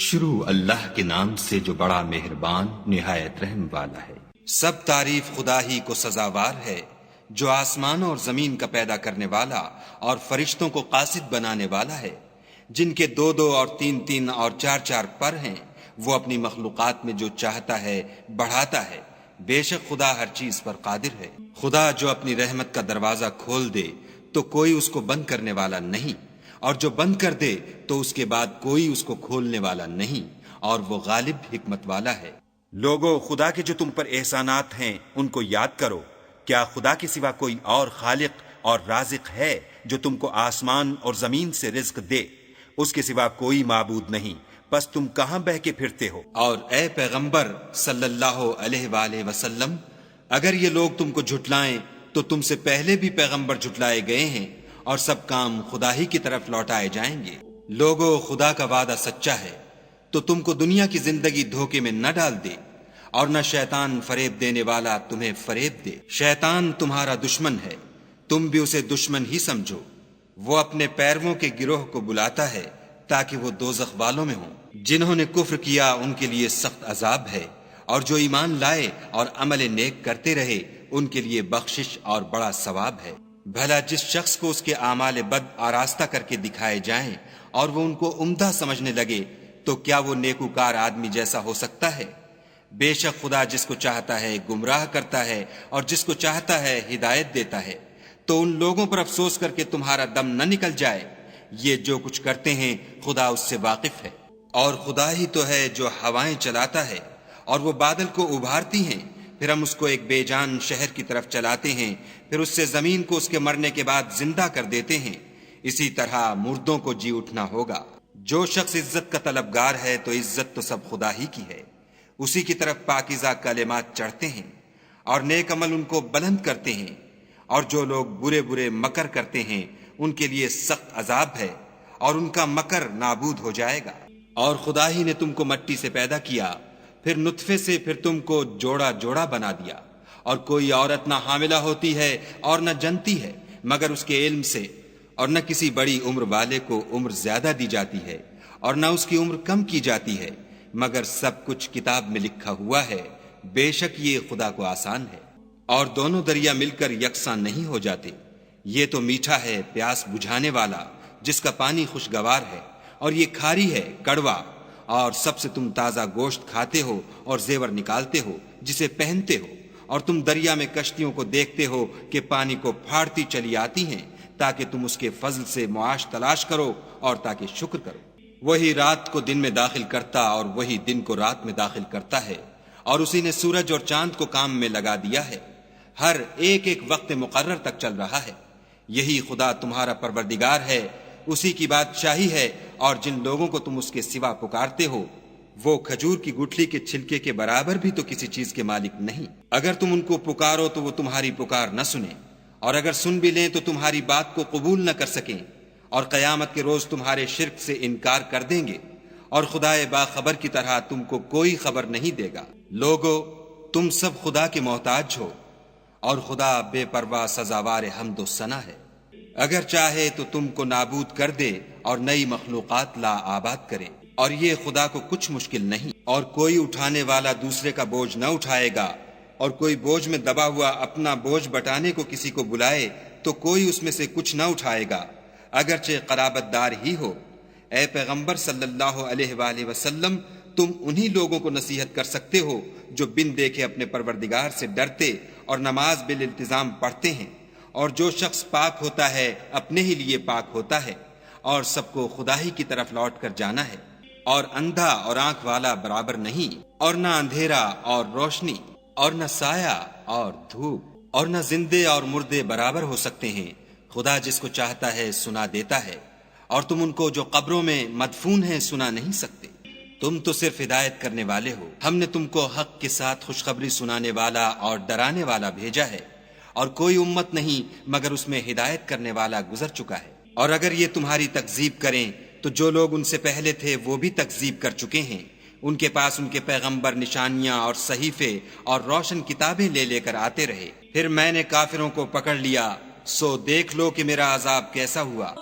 شروع اللہ کے نام سے جو بڑا مہربان نہایت رحم والا ہے۔ سب تعریف خدا ہی کو سزاوار ہے، جو آسمانوں اور زمین کا پیدا کرنے والا اور فرشتوں کو قاصد بنانے والا ہے، جن کے 2 اور 3 اور 4 پر ہیں۔ وہ اپنی مخلوقات میں جو چاہتا ہے بڑھاتا ہے، بے شک خدا ہر چیز پر قادر ہے۔ خدا جو اپنی رحمت کا دروازہ کھول دے تو کوئی اس کو بند کرنے والا نہیں، اور جو بند کر دے تو اس کے بعد کوئی اس کو کھولنے والا نہیں، اور وہ غالب حکمت والا ہے۔ لوگو، خدا کے جو تم پر احسانات ہیں ان کو یاد کرو۔ کیا خدا کے سوا کوئی اور خالق اور رازق ہے جو تم کو آسمان اور زمین سے رزق دے؟ اس کے سوا کوئی معبود نہیں، بس تم کہاں بہ کے پھرتے ہو؟ اور اے پیغمبر صلی اللہ علیہ وآلہ وسلم، اگر یہ لوگ تم کو جھٹلائیں تو تم سے پہلے بھی پیغمبر جھٹلائے گئے ہیں، اور سب کام خدا ہی کی طرف لوٹائے جائیں گے۔ لوگو، خدا کا وعدہ سچا ہے، تو تم کو دنیا کی زندگی دھوکے میں نہ ڈال دے، اور نہ شیطان فریب دینے والا تمہیں فریب دے۔ شیطان تمہارا دشمن ہے، تم بھی اسے دشمن ہی سمجھو۔ وہ اپنے پیرووں کے گروہ کو بلاتا ہے تاکہ وہ دوزخ والوں میں ہوں۔ جنہوں نے کفر کیا ان کے لیے سخت عذاب ہے، اور جو ایمان لائے اور عمل نیک کرتے رہے ان کے لیے بخشش اور بڑا ثواب ہے۔ بھلا جس شخص کو اس کے اعمال بد آراستہ کر کے دکھائے جائیں اور وہ ان کو عمدہ سمجھنے لگے تو کیا وہ نیکوکار آدمی جیسا ہو سکتا ہے؟ بے شک خدا جس کو چاہتا ہے گمراہ کرتا ہے، اور جس کو چاہتا ہے ہدایت دیتا ہے۔ تو ان لوگوں پر افسوس کر کے تمہارا دم نہ نکل جائے، یہ جو کچھ کرتے ہیں خدا اس سے واقف ہے۔ اور خدا ہی تو ہے جو ہوائیں چلاتا ہے، اور وہ بادل کو ابھارتی ہیں، پھر ہم اس کو ایک بے جان شہر کی طرف چلاتے ہیں، پھر اس سے زمین کو اس کے مرنے کے بعد زندہ کر دیتے ہیں۔ اسی طرح مردوں کو جی اٹھنا ہوگا۔ جو شخص عزت کا طلبگار ہے تو عزت تو سب خدا ہی کی ہے، اسی کی طرف پاکیزہ کلمات چڑھتے ہیں، اور نیک عمل ان کو بلند کرتے ہیں۔ اور جو لوگ برے برے مکر کرتے ہیں ان کے لیے سخت عذاب ہے، اور ان کا مکر نابود ہو جائے گا۔ اور خدا ہی نے تم کو مٹی سے پیدا کیا، پھر نطفے سے، پھر تم کو جوڑا جوڑا بنا دیا۔ اور کوئی عورت نہ حاملہ ہوتی ہے اور نہ جنتی ہے مگر اس کے علم سے، اور نہ کسی بڑی عمر والے کو عمر زیادہ دی جاتی ہے، اور نہ اس کی عمر کم کی جاتی ہے، مگر سب کچھ کتاب میں لکھا ہوا ہے۔ بے شک یہ خدا کو آسان ہے۔ اور دونوں دریا مل کر یکساں نہیں ہو جاتے۔ یہ تو میٹھا ہے پیاس بجھانے والا، جس کا پانی خوشگوار ہے، اور یہ کھاری ہے کڑوا۔ اور سب سے تم تازہ گوشت کھاتے ہو اور زیور نکالتے ہو جسے پہنتے ہو، اور تم دریا میں کشتیوں کو دیکھتے ہو کہ پانی کو پھاڑتی چلی آتی ہیں، تاکہ تم اس کے فضل سے معاش تلاش کرو اور تاکہ شکر کرو۔ وہی رات کو دن میں داخل کرتا اور وہی دن کو رات میں داخل کرتا ہے، اور اسی نے سورج اور چاند کو کام میں لگا دیا ہے، ہر ایک ایک وقت مقرر تک چل رہا ہے۔ یہی خدا تمہارا پروردگار ہے، اسی کی بادشاہی ہے، اور جن لوگوں کو تم اس کے سوا پکارتے ہو وہ کھجور کی گٹھلی کے چھلکے کے برابر بھی تو کسی چیز کے مالک نہیں۔ اگر تم ان کو پکارو تو وہ تمہاری پکار نہ سنیں، اور اگر سن بھی لیں تو تمہاری بات کو قبول نہ کر سکیں، اور قیامت کے روز تمہارے شرک سے انکار کر دیں گے، اور خدائے باخبر کی طرح تم کو کوئی خبر نہیں دے گا۔ لوگو، تم سب خدا کے محتاج ہو، اور خدا بے پرواہ سزاوار حمد و ثنا ہے۔ اگر چاہے تو تم کو نابود کر دے اور نئی مخلوقات لا آباد کرے، اور یہ خدا کو کچھ مشکل نہیں۔ اور کوئی اٹھانے والا دوسرے کا بوجھ نہ اٹھائے گا، اور کوئی بوجھ میں دبا ہوا اپنا بوجھ بٹانے کو کسی کو بلائے تو کوئی اس میں سے کچھ نہ اٹھائے گا، اگرچہ قرابت دار ہی ہو۔ اے پیغمبر صلی اللہ علیہ وآلہ وسلم، تم انہی لوگوں کو نصیحت کر سکتے ہو جو بن دیکھے اپنے پروردگار سے ڈرتے اور نماز بالالتزام پڑھتے ہیں۔ اور جو شخص پاک ہوتا ہے اپنے ہی لیے پاک ہوتا ہے، اور سب کو خدا ہی کی طرف لوٹ کر جانا ہے۔ اور اندھا اور آنکھ والا برابر نہیں، اور نہ اندھیرا اور روشنی، اور نہ سایہ اور دھوپ، اور نہ زندے اور مردے برابر ہو سکتے ہیں۔ خدا جس کو چاہتا ہے سنا دیتا ہے، اور تم ان کو جو قبروں میں مدفون ہیں سنا نہیں سکتے۔ تم تو صرف ہدایت کرنے والے ہو۔ ہم نے تم کو حق کے ساتھ خوشخبری سنانے والا اور ڈرانے والا بھیجا ہے، اور کوئی امت نہیں مگر اس میں ہدایت کرنے والا گزر چکا ہے۔ اور اگر یہ تمہاری تکذیب کریں تو جو لوگ ان سے پہلے تھے وہ بھی تکذیب کر چکے ہیں۔ ان کے پاس ان کے پیغمبر نشانیاں اور صحیفے اور روشن کتابیں لے لے کر آتے رہے، پھر میں نے کافروں کو پکڑ لیا، سو دیکھ لو کہ میرا عذاب کیسا ہوا۔